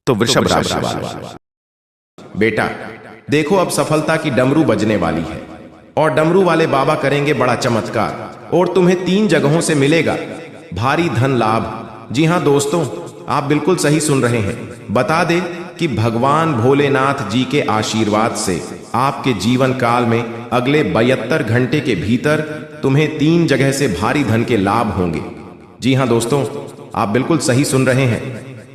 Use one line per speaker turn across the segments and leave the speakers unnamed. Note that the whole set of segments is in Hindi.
तो वृषभ राशि वाले बेटा देखो, अब सफलता की डमरू बजने वाली है और डमरू वाले बाबा करेंगे बड़ा चमत्कार और तुम्हें 3 जगहों से मिलेगा भारी धन लाभ। जी हां दोस्तों, आप बिल्कुल सही सुन रहे हैं। बता दे कि भगवान भोलेनाथ जी के आशीर्वाद से आपके जीवन काल में अगले 72 घंटे के भीतर तुम्हें 3 जगह से भारी धन के लाभ होंगे। जी हां दोस्तों, आप बिल्कुल सही सुन रहे हैं।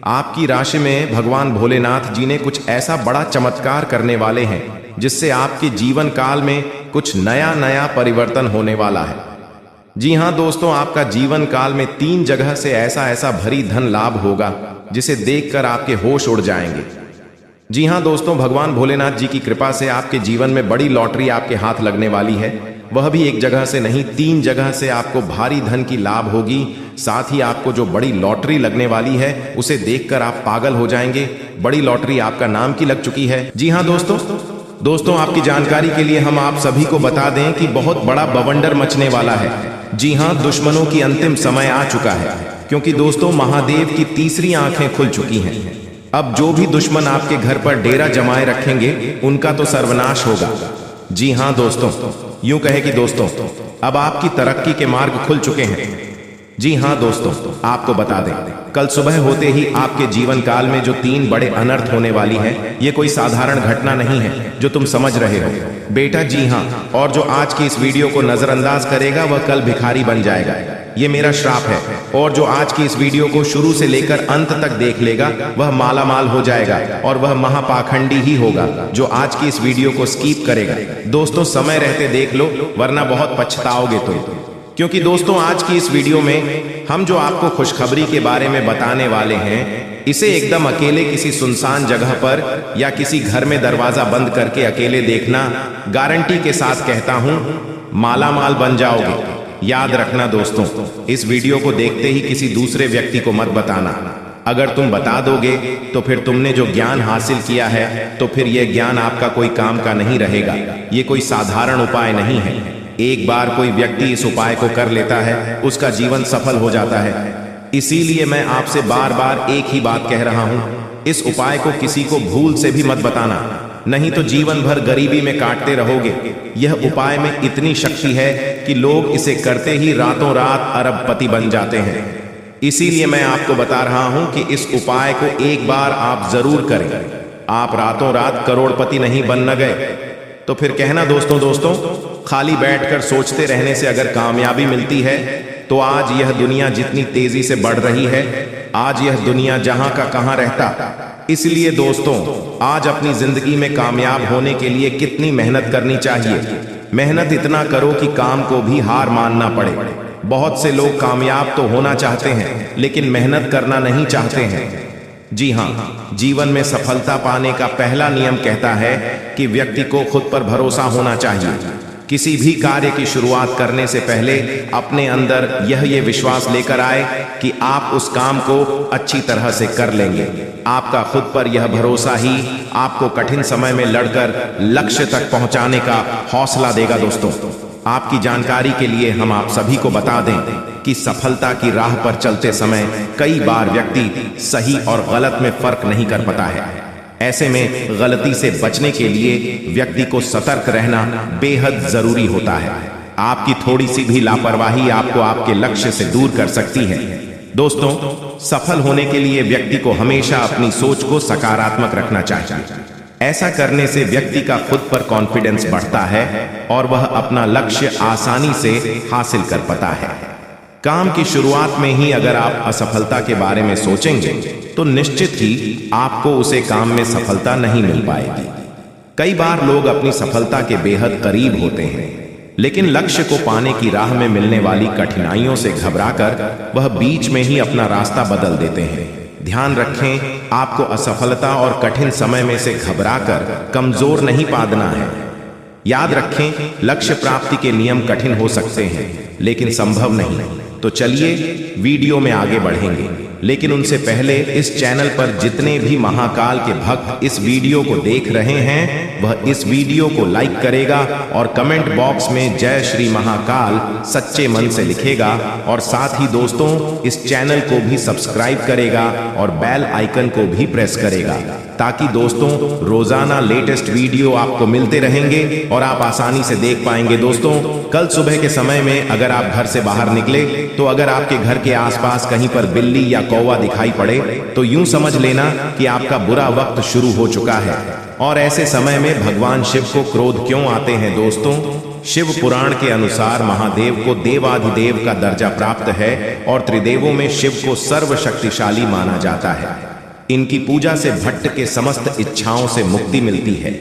आपकी राशि में भगवान भोलेनाथ जी ने कुछ ऐसा बड़ा चमत्कार करने वाले हैं जिससे आपके जीवन काल में कुछ नया परिवर्तन होने वाला है। जी हां दोस्तों, आपका जीवन काल में 3 जगह से ऐसा भरी धन लाभ होगा जिसे देखकर आपके होश उड़ जाएंगे। जी हां दोस्तों, भगवान भोलेनाथ जी की कृपा से आपके जीवन में बड़ी लॉटरी आपके हाथ लगने वाली है। वह भी 1 जगह से नहीं, 3 जगह से आपको भारी धन की लाभ होगी। साथ ही आपको जो बड़ी लॉटरी लगने वाली है उसे देखकर आप पागल हो जाएंगे। बड़ी लॉटरी आपका नाम की लग चुकी है। जी हां दोस्तों, आपकी जानकारी के लिए हम आप सभी को बता दें कि बहुत बड़ा बवंडर मचने वाला है। जी हां, दुश्मनों की अंतिम समय आ चुका है, क्योंकि दोस्तों महादेव की तीसरी आंखें खुल चुकी हैं। अब जो भी दुश्मन आपके घर पर डेरा जमाए रखेंगे उनका तो सर्वनाश होगा। जी हां दोस्तों, यूं कहे कि दोस्तों अब आपकी तरक्की के मार्ग खुल चुके हैं। जी हां दोस्तों, आपको बता दें कल सुबह होते ही आपके जीवन काल में जो 3 बड़े अनर्थ होने वाली है, ये कोई साधारण घटना नहीं है जो तुम समझ रहे हो बेटा। जी हां, और जो आज की इस वीडियो को नजरअंदाज करेगा वह कल भिखारी बन जाएगा। ये मेरा श्राप है। और जो आज की इस वीडियो को शुरू से लेकर अंत तक देख लेगा वह माला माल हो जाएगा और वह महापाखंडी ही होगा जो आज की इस वीडियो को स्किप करेगा। दोस्तों समय रहते देख लो, वरना बहुत पछताओगे तुम। क्योंकि दोस्तों आज की इस वीडियो में हम जो आपको खुशखबरी के बारे में बताने वाले हैं, इसे एकदम अकेले किसी सुनसान जगह पर या किसी घर में दरवाजा बंद करके अकेले देखना। गारंटी के साथ कहता हूं, माला माल बन जाओगे। याद रखना दोस्तों, इस वीडियो को देखते ही किसी दूसरे व्यक्ति को मत बताना। अगर तुम बता दोगे तो फिर तुमने जो ज्ञान हासिल किया है तो फिर यह ज्ञान आपका कोई काम का नहीं रहेगा। ये कोई साधारण उपाय नहीं है। एक बार कोई व्यक्ति इस उपाय को कर लेता है, उसका जीवन सफल हो जाता है। इसीलिए मैं आपसे बार बार एक ही बात कह रहा हूं, इस उपाय को किसी को भूल से भी मत बताना, नहीं तो जीवन भर गरीबी में काटते रहोगे। यह उपाय में इतनी शक्ति है कि लोग इसे करते ही रातों रात अरबपति बन जाते हैं। इसीलिए मैं आपको बता रहा हूं कि इस उपाय को एक बार आप जरूर करें। आप रातों रात करोड़पति नहीं बन न गए तो फिर कहना दोस्तों खाली बैठकर सोचते रहने से अगर कामयाबी मिलती है तो आज यह दुनिया जितनी तेजी से बढ़ रही है, आज यह दुनिया जहां का कहां रहता। इसलिए दोस्तों आज अपनी जिंदगी में कामयाब होने के लिए कितनी मेहनत करनी चाहिए। मेहनत इतना करो कि काम को भी हार मानना पड़े। बहुत से लोग कामयाब तो होना चाहते हैं लेकिन मेहनत करना नहीं चाहते हैं। जी हां, जीवन में सफलता पाने का पहला नियम कहता है कि व्यक्ति को खुद पर भरोसा होना चाहिए। किसी भी कार्य की शुरुआत करने से पहले अपने अंदर यह विश्वास लेकर आए कि आप उस काम को अच्छी तरह से कर लेंगे। आपका खुद पर यह भरोसा ही आपको कठिन समय में लड़कर लक्ष्य तक पहुंचाने का हौसला देगा। दोस्तों आपकी जानकारी के लिए हम आप सभी को बता दें कि सफलता की राह पर चलते समय कई बार व्यक्ति सही और गलत में फर्क नहीं कर पाता है। ऐसे में गलती से बचने के लिए व्यक्ति को सतर्क रहना बेहद जरूरी होता है। आपकी थोड़ी सी भी लापरवाही आपको आपके लक्ष्य से दूर कर सकती है। दोस्तों सफल होने के लिए व्यक्ति को हमेशा अपनी सोच को सकारात्मक रखना चाहिए। ऐसा करने से व्यक्ति का खुद पर कॉन्फिडेंस बढ़ता है और वह अपना लक्ष्य आसानी से हासिल कर पाता है। काम की शुरुआत में ही अगर आप असफलता के बारे में सोचेंगे तो निश्चित ही आपको उसे काम में सफलता नहीं मिल पाएगी। कई बार लोग अपनी सफलता के बेहद करीब होते हैं, लेकिन लक्ष्य को पाने की राह में मिलने वाली कठिनाइयों से घबराकर वह बीच में ही अपना रास्ता बदल देते हैं। ध्यान रखें, आपको असफलता और कठिन समय में से घबराकर कमजोर नहीं पादना है। याद रखें, लक्ष्य प्राप्ति के नियम कठिन हो सकते हैं लेकिन संभव नहीं। तो चलिए वीडियो में आगे बढ़ेंगे। लेकिन उनसे पहले इस चैनल पर जितने भी महाकाल के भक्त इस वीडियो को देख रहे हैं वह इस वीडियो को लाइक करेगा और कमेंट बॉक्स में जय श्री महाकाल सच्चे मन से लिखेगा और साथ ही दोस्तों इस चैनल को भी सब्सक्राइब करेगा और बेल आइकन को भी प्रेस करेगा ताकि दोस्तों रोजाना लेटेस्ट वीडियो आपको मिलते रहेंगे और आप आसानी से देख पाएंगे। दोस्तों कल सुबह के समय में अगर आप घर से बाहर निकले तो अगर आपके घर के आसपास कहीं पर बिल्ली या कौवा दिखाई पड़े तो यूं समझ लेना कि आपका बुरा वक्त शुरू हो चुका है। और ऐसे समय में भगवान शिव को क्रोध क्यों आते हैं दोस्तों? शिव पुराण के अनुसार महादेव को देवाधिदेव का दर्जा प्राप्त है और त्रिदेवों में शिव को सर्वशक्तिशाली माना जाता है। इनकी पूजा से भक्त के समस्त इच्छाओं से मुक्ति मिलती है।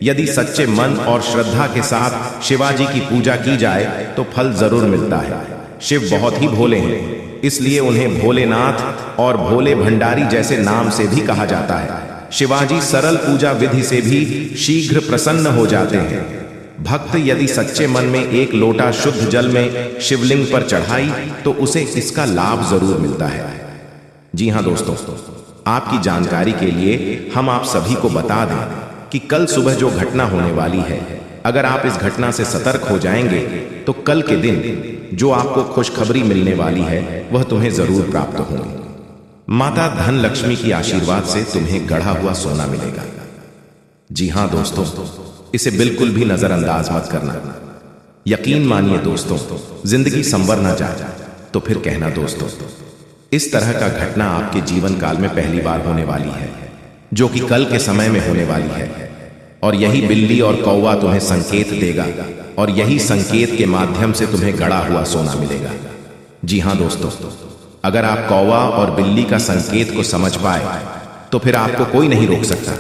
यदि सच्चे मन और श्रद्धा के साथ शिवाजी की पूजा की जाए तो फल जरूर मिलता है। शिव बहुत ही भोले हैं, इसलिए उन्हें भोलेनाथ और भोले भंडारी जैसे नाम से भी कहा जाता है। शिवाजी सरल पूजा विधि से भी शीघ्र प्रसन्न हो जाते हैं। भक्त यदि सच्चे मन में एक लोटा शुद्ध जल में शिवलिंग पर चढ़ाई तो उसे इसका लाभ जरूर मिलता है। जी हाँ दोस्तों, आपकी जानकारी के लिए हम आप सभी को बता दें कि कल सुबह जो घटना होने वाली है, अगर आप इस घटना से सतर्क हो जाएंगे तो कल के दिन जो आपको खुशखबरी मिलने वाली है वह तुम्हें जरूर प्राप्त होगी। माता धन लक्ष्मी की आशीर्वाद से तुम्हें गढ़ा हुआ सोना मिलेगा। जी हाँ दोस्तों, इसे बिल्कुल भी नजरअंदाज मत करना। यकीन मानिए दोस्तों, जिंदगी संवर ना जाए तो फिर कहना दोस्तों। इस तरह का घटना आपके जीवन काल में पहली बार होने वाली है, जो कि कल के समय में होने वाली है। और यही बिल्ली और कौवा तुम्हें संकेत देगा और यही संकेत के माध्यम से तुम्हें गड़ा हुआ सोना मिलेगा। जी हाँ दोस्तों, अगर आप कौवा और बिल्ली का संकेत को समझ पाए तो फिर आपको कोई नहीं रोक सकता।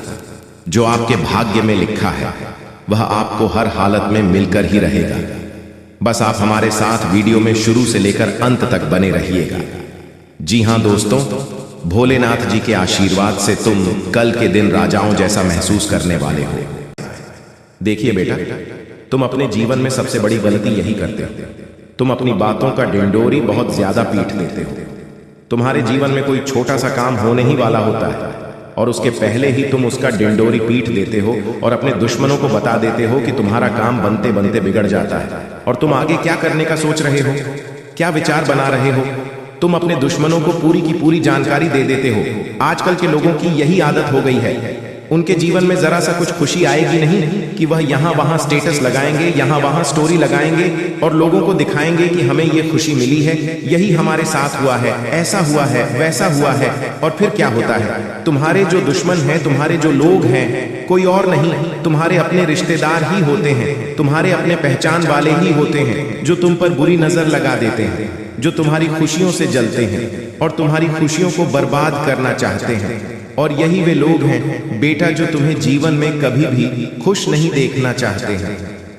जो आपके भाग्य में लिखा है वह आपको हर हालत में मिलकर ही रहेगा। बस आप हमारे साथ वीडियो में शुरू से लेकर अंत तक बने रहिएगा। जी हाँ दोस्तों, भोलेनाथ जी के आशीर्वाद से तुम कल के दिन राजाओं जैसा महसूस करने वाले हो। देखिए बेटा, तुम अपने जीवन में सबसे बड़ी गलती यही करते हो। तुम अपनी बातों का डिंडोरी बहुत ज्यादा पीट देते हो। तुम्हारे जीवन में कोई छोटा सा काम होने ही वाला होता है और उसके पहले ही तुम उसका डिंडोरी पीट देते हो और अपने दुश्मनों को बता देते हो कि तुम्हारा काम बनते बनते बिगड़ जाता है और तुम आगे क्या करने का सोच रहे हो, क्या विचार बना रहे हो। तुम अपने दुश्मनों को पूरी की पूरी जानकारी दे देते हो। आजकल के लोगों की यही आदत हो गई है। उनके जीवन में जरा सा कुछ खुशी आएगी नहीं कि वह यहाँ वहाँ स्टेटस लगाएंगे, यहाँ वहाँ स्टोरी लगाएंगे और लोगों को दिखाएंगे कि हमें ये खुशी मिली है, यही हमारे साथ हुआ है, ऐसा हुआ है, वैसा हुआ है। और फिर क्या होता है, तुम्हारे जो दुश्मन हैं, तुम्हारे जो लोग हैं, कोई और नहीं, तुम्हारे अपने रिश्तेदार ही होते हैं, तुम्हारे अपने पहचान वाले ही होते हैं, जो तुम पर बुरी नजर लगा देते हैं, जो तुम्हारी खुशियों से जलते हैं और तुम्हारी खुशियों को बर्बाद करना चाहते हैं। और यही वे लोग हैं बेटा जो तुम्हें जीवन में कभी भी खुश नहीं देखना चाहते हैं।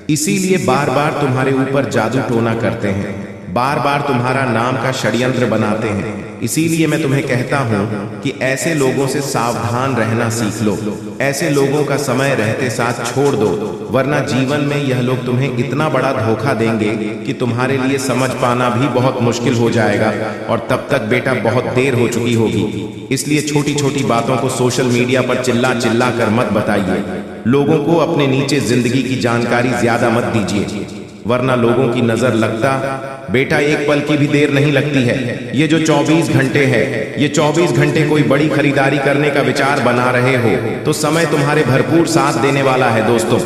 इसीलिए बार बार तुम्हारे ऊपर जादू टोना करते हैं, बार बार तुम्हारा नाम का षड्यंत्र बनाते हैं। इसीलिए मैं तुम्हें कहता हूं कि ऐसे लोगों से सावधान रहना सीख लो। ऐसे लोगों का समय रहते साथ छोड़ दो, वरना जीवन में यह लोग तुम्हें इतना बड़ा धोखा देंगे कि तुम्हारे लिए समझ पाना भी बहुत मुश्किल हो जाएगा और तब तक बेटा बहुत देर हो चुकी होगी। इसलिए छोटी छोटी बातों को सोशल मीडिया पर चिल्ला चिल्ला कर मत बताइए। लोगों को अपने नीचे जिंदगी की जानकारी ज्यादा मत दीजिए, वरना लोगों की नजर लगता बेटा एक पल की भी देर नहीं लगती है। ये जो 24 घंटे है, ये 24 घंटे कोई बड़ी खरीदारी करने का विचार बना रहे हो तो समय तुम्हारे भरपूर साथ देने वाला है दोस्तों।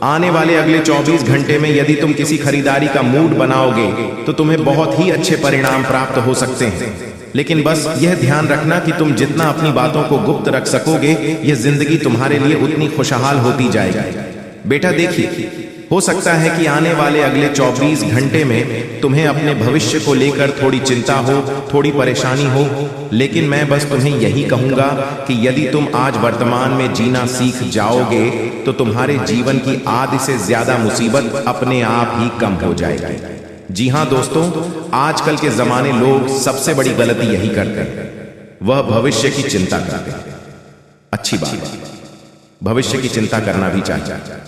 आने वाले अगले 24 घंटे में यदि तुम किसी खरीदारी का मूड बनाओगे तो तुम्हें बहुत ही अच्छे परिणाम प्राप्त हो सकते हैं। लेकिन बस यह ध्यान रखना कि तुम जितना अपनी बातों को गुप्त रख सकोगे, यह जिंदगी तुम्हारे लिए उतनी खुशहाल होती जाएगी। बेटा देखिए, हो सकता है कि आने वाले अगले 24 घंटे में तुम्हें अपने भविष्य को लेकर थोड़ी चिंता हो, थोड़ी परेशानी हो, लेकिन मैं बस तुम्हें यही कहूंगा कि यदि तुम आज वर्तमान में जीना सीख जाओगे तो तुम्हारे जीवन की आधी से ज्यादा मुसीबत अपने आप ही कम हो जाएगी। जी हाँ दोस्तों, आजकल के जमाने लोग सबसे बड़ी गलती यही करते हैं, वह भविष्य की चिंता करते हैं। अच्छी बात है, भविष्य की चिंता करना भी चाहिए।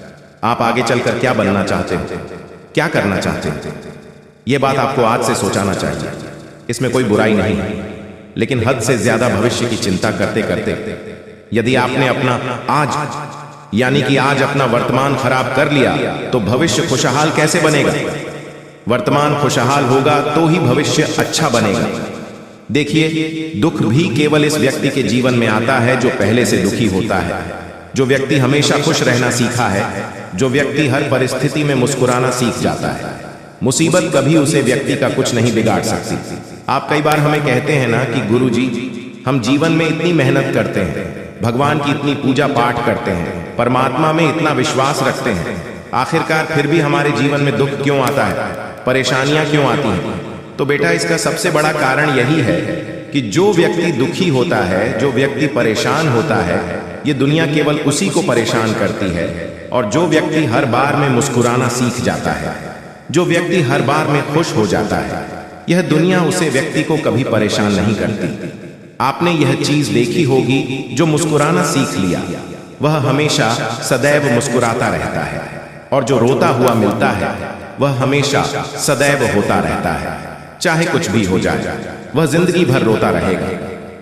आप आगे चलकर क्या बनना चाहते हो, क्या करना चाहते हो, यह बात आपको आज से सोचना चाहिए। इसमें कोई बुराई नहीं है। लेकिन हद से ज्यादा भविष्य की चिंता करते करते यदि आपने अपना आज यानी कि आज अपना वर्तमान खराब कर लिया तो भविष्य खुशहाल कैसे बनेगा? वर्तमान खुशहाल होगा तो ही भविष्य अच्छा बनेगा। देखिए, दुख भी केवल इस व्यक्ति के जीवन में आता है जो पहले से दुखी होता है। जो व्यक्ति हमेशा खुश रहना सीखा है, जो व्यक्ति हर परिस्थिति में मुस्कुराना सीख जाता है, मुसीबत कभी उसे व्यक्ति का कुछ नहीं बिगाड़ सकती। आप कई बार हमें कहते हैं ना कि गुरुजी, हम जीवन में इतनी मेहनत करते हैं, भगवान की इतनी पूजा पाठ करते हैं, परमात्मा में इतना विश्वास रखते हैं, आखिरकार फिर भी हमारे जीवन में दुख क्यों आता है, परेशानियां क्यों आती हैं? तो बेटा, इसका सबसे बड़ा कारण यही है कि जो व्यक्ति दुखी होता है, जो व्यक्ति परेशान होता है, ये दुनिया केवल उसी को परेशान करती है। और जो व्यक्ति हर बार में मुस्कुराना सीख जाता है, जो व्यक्ति हर बार में खुश हो जाता है, यह दुनिया उसे व्यक्ति को कभी परेशान नहीं करती। आपने यह चीज देखी होगी, जो मुस्कुराना सीख लिया वह हमेशा सदैव मुस्कुराता रहता है, और जो रोता हुआ मिलता है वह हमेशा सदैव होता रहता है। चाहे कुछ भी हो जाए, वह जिंदगी भर रोता रहेगा,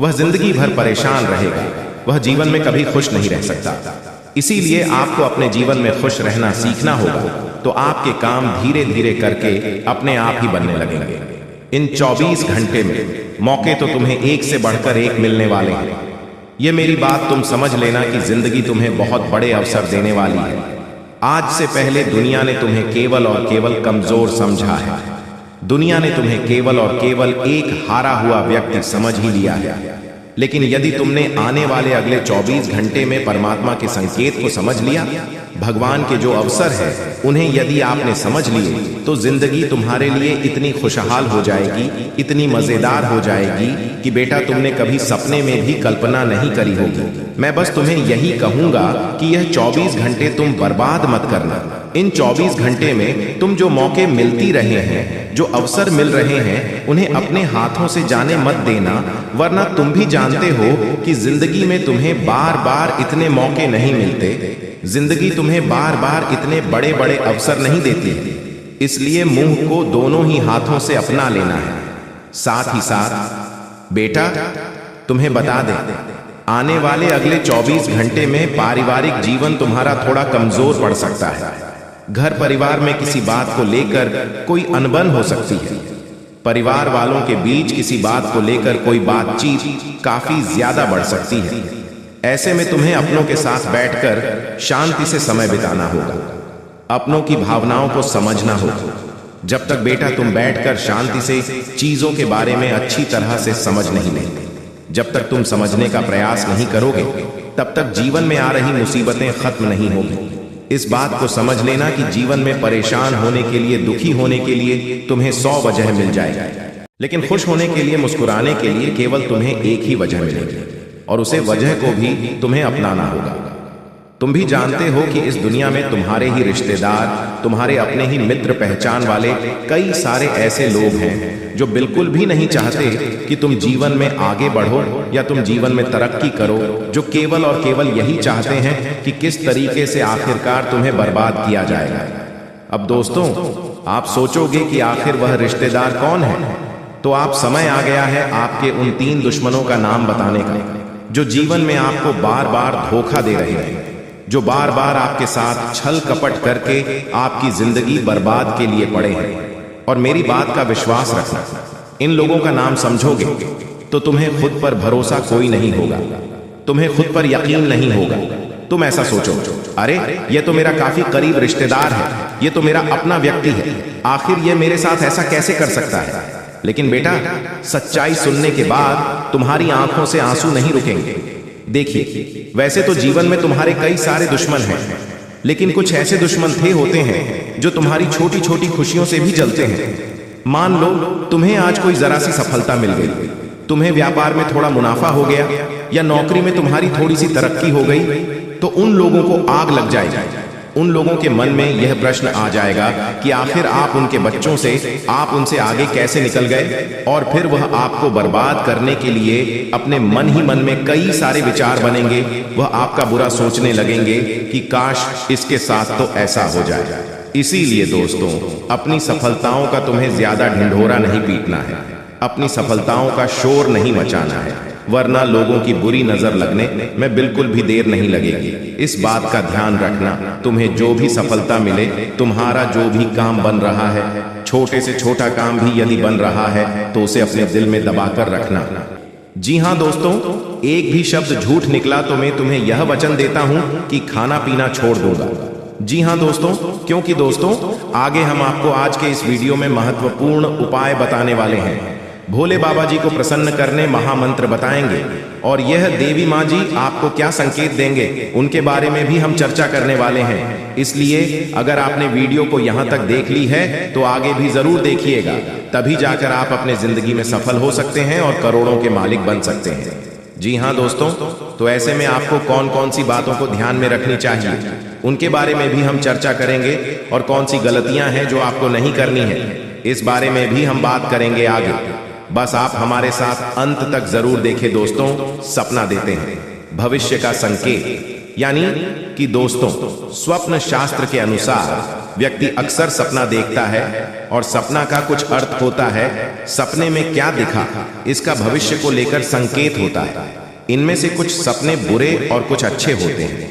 वह जिंदगी भर परेशान रहेगा, वह जीवन में कभी खुश नहीं रह सकता। इसीलिए आपको अपने जीवन में खुश रहना सीखना होगा, तो आपके काम धीरे धीरे करके अपने आप ही बनने लगेंगे। इन 24 घंटे में मौके तो तुम्हें एक से बढ़कर एक मिलने वाले हैं। ये मेरी बात तुम समझ लेना कि जिंदगी तुम्हें बहुत बड़े अवसर देने वाली है। आज से पहले दुनिया ने तुम्हें केवल और केवल कमजोर समझा है। दुनिया ने तुम्हें केवल और केवल एक हारा हुआ व्यक्ति समझ ही लिया है। लेकिन यदि तुमने आने वाले अगले 24 घंटे में परमात्मा के संकेत को समझ लिया, भगवान के जो अवसर है उन्हें यदि आपने समझ लिए, तो जिंदगी तुम्हारे लिए इतनी खुशहाल हो जाएगी, इतनी मजेदार हो जाएगी कि बेटा तुमने कभी सपने में भी कल्पना नहीं करी होगी। मैं बस तुम्हें यही कहूंगा कि यह 24 घंटे तुम बर्बाद मत करना। इन 24 घंटे में तुम जो मौके मिलती रहे हैं, जो अवसर मिल रहे हैं, उन्हें अपने हाथों से जाने मत देना, वरना तुम भी जानते हो कि जिंदगी में तुम्हें बार बार इतने मौके नहीं मिलते। जिंदगी तुम्हें बार बार इतने बड़े बड़े अवसर नहीं देती है। इसलिए मुंह को दोनों ही हाथों से अपना लेना है। साथ ही साथ बेटा, तुम्हें बता दें, आने वाले अगले 24 घंटे में पारिवारिक जीवन तुम्हारा थोड़ा कमजोर पड़ सकता है। घर परिवार में किसी बात को लेकर कोई अनबन हो सकती है। परिवार वालों के बीच किसी बात को लेकर कोई बातचीत काफी ज्यादा बढ़ सकती है। ऐसे में तुम्हें अपनों के साथ बैठकर शांति से समय बिताना होगा, अपनों की भावनाओं को समझना होगा। जब तक बेटा तुम बैठकर शांति से चीजों के बारे में अच्छी तरह से समझ नहीं लेते, जब तक तुम समझने का प्रयास नहीं करोगे, तब तक जीवन में आ रही मुसीबतें खत्म नहीं होगी। इस बात को समझ लेना कि जीवन में परेशान होने के लिए, दुखी होने के लिए तुम्हें 100 वजह मिल जाएगी, लेकिन खुश होने के लिए, मुस्कुराने के लिए केवल तुम्हें एक ही वजह मिलेगी, और उसे वजह को भी तुम्हें अपनाना होगा। तुम भी जानते हो कि इस दुनिया में तुम्हारे ही रिश्तेदार, तुम्हारे अपने ही मित्र पहचान वाले कई सारे ऐसे लोग हैं जो बिल्कुल भी नहीं चाहते कि तुम जीवन में आगे बढ़ो या तुम जीवन में तरक्की करो, जो केवल और केवल यही चाहते हैं कि किस तरीके से आखिरकार तुम्हें बर्बाद किया जाएगा। अब दोस्तों, आप सोचोगे कि आखिर वह रिश्तेदार कौन है, तो आप समय आ गया है आपके उन 3 दुश्मनों का नाम बताने का, जो जीवन में आपको बार बार धोखा दे रहे हैं, जो बार बार आपके साथ छल कपट करके आपकी जिंदगी बर्बाद के लिए पड़े हैं। और मेरी बात का विश्वास रखना, इन लोगों का नाम समझोगे तो तुम्हें खुद पर भरोसा कोई नहीं होगा, तुम्हें खुद पर यकीन नहीं होगा। तुम ऐसा सोचो, अरे ये तो मेरा काफी करीब रिश्तेदार है, ये तो मेरा अपना व्यक्ति है, आखिर ये मेरे साथ ऐसा कैसे कर सकता है। लेकिन बेटा, सच्चाई सुनने के बाद तुम्हारी आंखों से आंसू नहीं रुकेंगे। देखिए, वैसे तो जीवन में तुम्हारे कई सारे दुश्मन हैं, लेकिन कुछ ऐसे दुश्मन होते हैं जो तुम्हारी छोटी छोटी खुशियों से भी जलते हैं। मान लो तुम्हें आज कोई जरा सी सफलता मिल गई, तुम्हें व्यापार में थोड़ा मुनाफा हो गया, या नौकरी में तुम्हारी थोड़ी सी तरक्की हो गई, तो उन लोगों को आग लग जाएगी। उन लोगों के मन में यह प्रश्न आ जाएगा कि आखिर आप उनके बच्चों से, आप उनसे आगे कैसे निकल गए, और फिर वह आपको बर्बाद करने के लिए अपने मन ही मन में कई सारे विचार बनेंगे। वह आपका बुरा सोचने लगेंगे कि काश इसके साथ तो ऐसा हो जाए। इसीलिए दोस्तों, अपनी सफलताओं का तुम्हें ज्यादा ढिंढोरा नहीं पीटना है। अपनी सफलताओं का शोर नहीं मचाना है, वरना लोगों की बुरी नजर लगने में बिल्कुल भी देर नहीं लगेगी। इस बात का ध्यान रखना, तुम्हें जो भी सफलता मिले, तुम्हारा जो भी काम बन रहा है, छोटे से छोटा काम भी यदि बन रहा है तो उसे अपने दिल में दबाकर रखना। जी हाँ दोस्तों, एक भी शब्द झूठ निकला तो मैं तुम्हें यह वचन देता हूं कि खाना पीना छोड़ दूंगा। जी हाँ दोस्तों, क्योंकि दोस्तों आगे हम आपको आज के इस वीडियो में महत्वपूर्ण उपाय बताने वाले हैं। भोले बाबा जी को प्रसन्न करने महामंत्र बताएंगे और यह देवी माँ जी आपको क्या संकेत देंगे उनके बारे में भी हम चर्चा करने वाले हैं। इसलिए अगर आपने वीडियो को यहाँ तक देख ली है तो आगे भी जरूर देखिएगा, तभी जाकर आप अपने जिंदगी में सफल हो सकते हैं और करोड़ों के मालिक बन सकते हैं। जी हाँ दोस्तों, तो ऐसे में आपको कौन कौन सी बातों को ध्यान में रखनी चाहिए उनके बारे में भी हम चर्चा करेंगे, और कौन सी गलतियां हैं जो आपको नहीं करनी है इस बारे में भी हम बात करेंगे आगे। बस आप हमारे साथ अंत तक जरूर देखें दोस्तों। सपना देते हैं भविष्य का संकेत, यानी कि दोस्तों स्वप्न शास्त्र के अनुसार व्यक्ति अक्सर सपना देखता है और सपना का कुछ अर्थ होता है। सपने में क्या दिखा इसका भविष्य को लेकर संकेत होता है। इनमें से कुछ सपने बुरे और कुछ अच्छे होते हैं।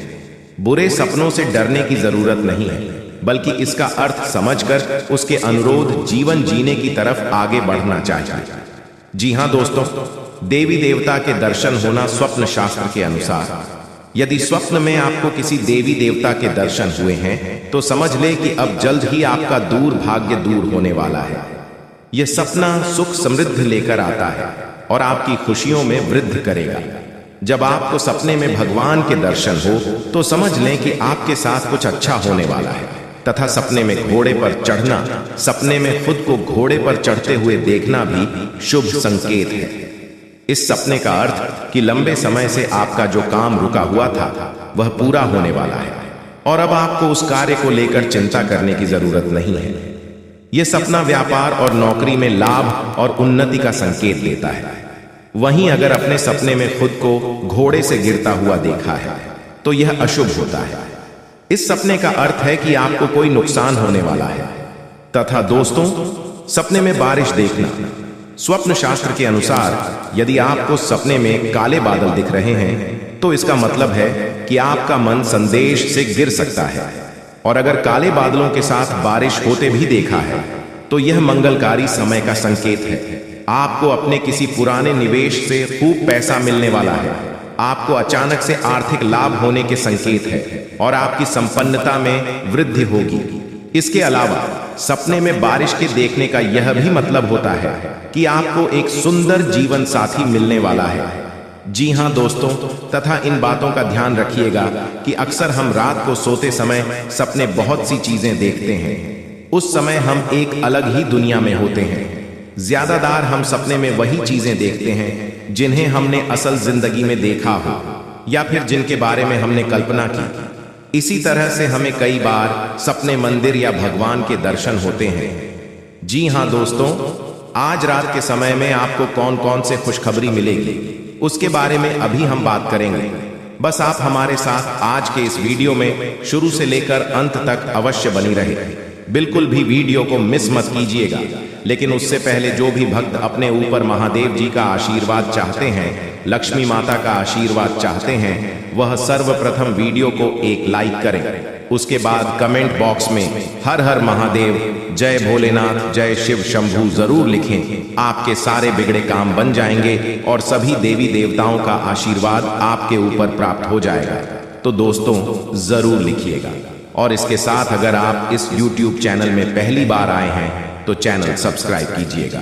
बुरे सपनों से डरने की जरूरत नहीं है, बल्कि इसका अर्थ समझकर उसके अनुरोध जीवन जीने की तरफ आगे बढ़ना चाहिए। जी हाँ दोस्तों, देवी देवता के दर्शन होना स्वप्न शास्त्र के अनुसार, यदि स्वप्न में आपको किसी देवी देवता के दर्शन हुए हैं तो समझ ले कि अब जल्द ही आपका दूर भाग्य दूर होने वाला है। यह सपना सुख समृद्धि लेकर आता है और आपकी खुशियों में वृद्धि करेगा। जब आपको सपने में भगवान के दर्शन हो तो समझ लें कि आपके साथ कुछ अच्छा होने वाला है। तथा सपने में घोड़े पर चढ़ना, सपने में खुद को घोड़े पर चढ़ते हुए देखना भी शुभ संकेत है। इस सपने का अर्थ कि लंबे समय से आपका जो काम रुका हुआ था वह पूरा होने वाला है और अब आपको उस कार्य को लेकर चिंता करने की जरूरत नहीं है। यह सपना व्यापार और नौकरी में लाभ और उन्नति का संकेत देता है। वहीं अगर अपने सपने में खुद को घोड़े से गिरता हुआ देखा है तो यह अशुभ होता है। इस सपने का अर्थ है कि आपको कोई नुकसान होने वाला है। तथा दोस्तों सपने में बारिश देखना, स्वप्न शास्त्र के अनुसार यदि आपको सपने में काले बादल दिख रहे हैं तो इसका मतलब है कि आपका मन संदेश से गिर सकता है। और अगर काले बादलों के साथ बारिश होते भी देखा है तो यह मंगलकारी समय का संकेत है। आपको अपने किसी पुराने निवेश से खूब पैसा मिलने वाला है। आपको अचानक से आर्थिक लाभ होने के संकेत है और आपकी संपन्नता में वृद्धि होगी। इसके अलावा सपने में बारिश के देखने का यह भी मतलब होता है कि आपको एक सुंदर जीवन साथी मिलने वाला है। जी हाँ दोस्तों, तथा इन बातों का ध्यान रखिएगा कि अक्सर हम रात को सोते समय सपने बहुत सी चीजें देखते हैं। उस समय हम एक अलग ही दुनिया में होते हैं। ज्यादातर हम सपने में वही चीजें देखते हैं जिन्हें हमने असल जिंदगी में देखा हो या फिर जिनके बारे में हमने कल्पना की। इसी तरह से हमें कई बार सपने मंदिर या भगवान के दर्शन होते हैं। जी हाँ दोस्तों, आज रात के समय में आपको कौन कौन से खुशखबरी मिलेगी उसके बारे में अभी हम बात करेंगे। बस आप हमारे साथ आज के इस वीडियो में शुरू से लेकर अंत तक अवश्य बनी रहे। बिल्कुल भी वीडियो को मिस मत कीजिएगा। लेकिन उससे पहले जो भी भक्त अपने ऊपर महादेव जी का आशीर्वाद चाहते हैं, लक्ष्मी माता का आशीर्वाद चाहते हैं, वह सर्वप्रथम वीडियो को एक लाइक करें। उसके बाद कमेंट बॉक्स में हर हर महादेव, जय भोलेनाथ, जय शिव शंभू जरूर लिखें। आपके सारे बिगड़े काम बन जाएंगे और सभी देवी देवताओं का आशीर्वाद आपके ऊपर प्राप्त हो जाएगा। तो दोस्तों जरूर लिखिएगा। और इसके साथ अगर आप इस YouTube चैनल में पहली बार आए हैं तो चैनल सब्सक्राइब कीजिएगा।